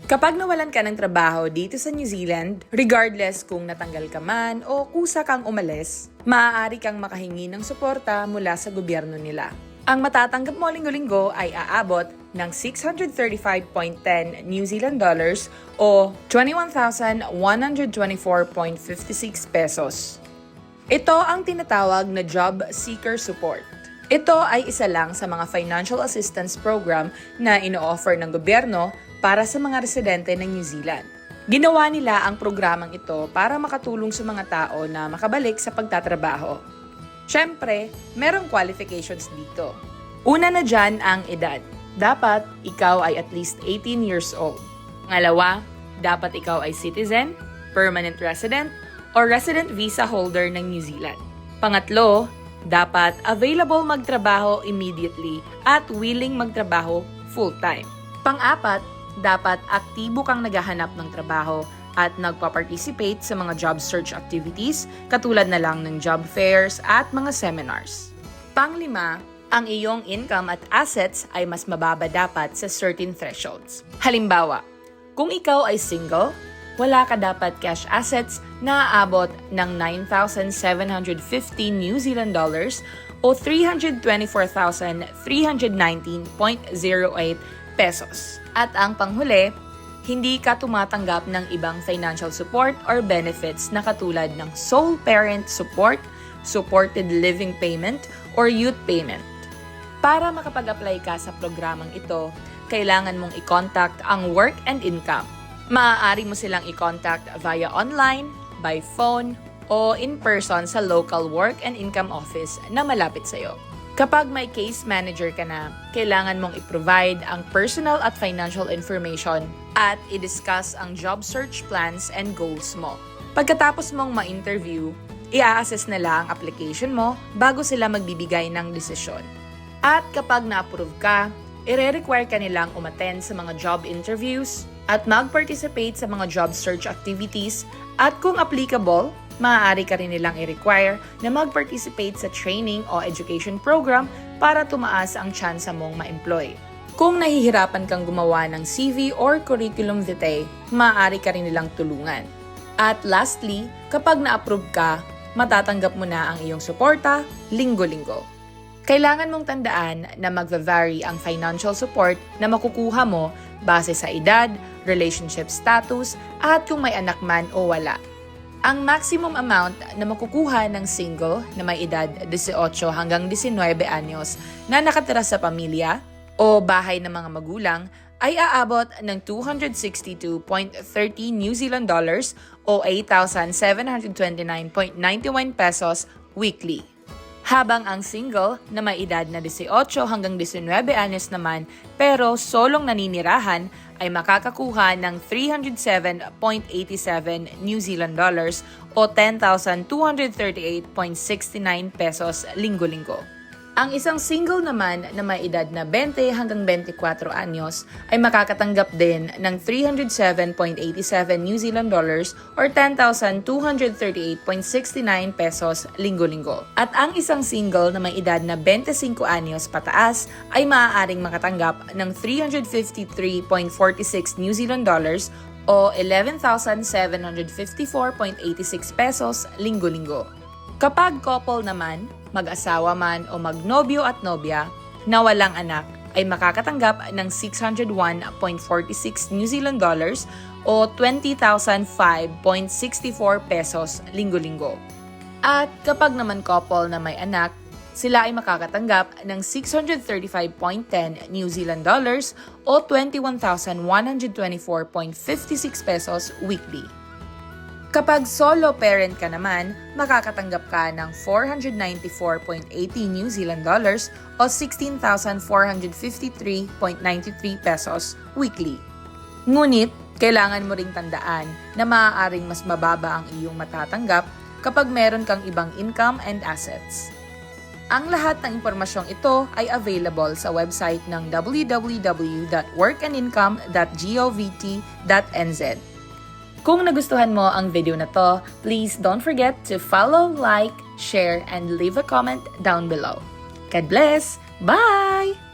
Kapag nawalan ka ng trabaho dito sa New Zealand, regardless kung natanggal ka man o kusa kang umalis, maaari kang makahingi ng suporta mula sa gobyerno nila. Ang matatanggap mo linggo-linggo ay aabot ng 635.10 New Zealand dollars o 21,124.56 pesos. Ito ang tinatawag na Job Seeker Support. Ito ay isa lang sa mga financial assistance program na ino-offer ng gobyerno para sa mga residente ng New Zealand. Ginawa nila ang programang ito para makatulong sa mga tao na makabalik sa pagtatrabaho. Siyempre, merong qualifications dito. Una na dyan ang edad. Dapat ikaw ay at least 18 years old. Pangalawa, dapat ikaw ay citizen, permanent resident, or resident visa holder ng New Zealand. Pangatlo, dapat available magtrabaho immediately at willing magtrabaho full-time. Pang-apat, dapat aktibo kang naghahanap ng trabaho at nagpa-participate sa mga job search activities katulad na lang ng job fairs at mga seminars. Pang-lima, ang iyong income at assets ay mas mababa dapat sa certain thresholds. Halimbawa, kung ikaw ay single, wala ka dapat cash assets na aabot ng 9,750 New Zealand dollars o 324,319.08 pesos. At ang panghuli, hindi ka tumatanggap ng ibang financial support or benefits na katulad ng sole parent support, supported living payment, or youth payment. Para makapag-apply ka sa programang ito, kailangan mong i-contact ang Work and Income. Maaari mo silang i-contact via online, by phone, o in person sa local Work and Income office na malapit sa'yo. Kapag may case manager ka na, kailangan mong i-provide ang personal at financial information at i-discuss ang job search plans and goals mo. Pagkatapos mong ma-interview, i-assess nila ang application mo bago sila magbibigay ng desisyon. At kapag na-approve ka, i-require ka nilang umattend sa mga job interviews at mag-participate sa mga job search activities at kung applicable, maaari ka rin nilang i-require na mag-participate sa training o education program para tumaas ang tsansa mong ma-employ. Kung nahihirapan kang gumawa ng CV or curriculum vitae, maaari ka rin nilang tulungan. At lastly, kapag na-approve ka, matatanggap mo na ang iyong suporta linggo-linggo. Kailangan mong tandaan na magva-vary ang financial support na makukuha mo base sa edad, relationship status, at kung may anak man o wala. Ang maximum amount na makukuha ng single na may edad 18 hanggang 19 anyos na nakatira sa pamilya o bahay ng mga magulang ay aabot ng 262.30 New Zealand dollars o 8,729.91 pesos weekly. Habang ang single na may edad na 18 hanggang 19 anyos naman pero solong naninirahan ay makakakuha ng 307.87 New Zealand dollars o 10,238.69 pesos linggo-linggo. Ang isang single naman na may edad na 20 hanggang 24 anyos ay makakatanggap din ng 307.87 New Zealand dollars or 10,238.69 pesos linggo-linggo. At ang isang single na may edad na 25 anyos pataas ay maaaring makatanggap ng 353.46 New Zealand dollars o 11,754.86 pesos linggo-linggo. Kapag couple naman, mag-asawa man o magnobyo at nobya na walang anak ay makakatanggap ng 601.46 New Zealand dollars o 20,005.64 pesos linggo-linggo. At kapag naman couple na may anak, sila ay makakatanggap ng 635.10 New Zealand dollars o 21,124.56 pesos weekly. Kapag solo parent ka naman, makakatanggap ka ng 494.80 New Zealand dollars o 16,453.93 pesos weekly. Ngunit, kailangan mo ring tandaan na maaaring mas mababa ang iyong matatanggap kapag meron kang ibang income and assets. Ang lahat ng impormasyong ito ay available sa website ng www.workandincome.govt.nz. Kung nagustuhan mo ang video na to, please don't forget to follow, like, share, and leave a comment down below. God bless! Bye!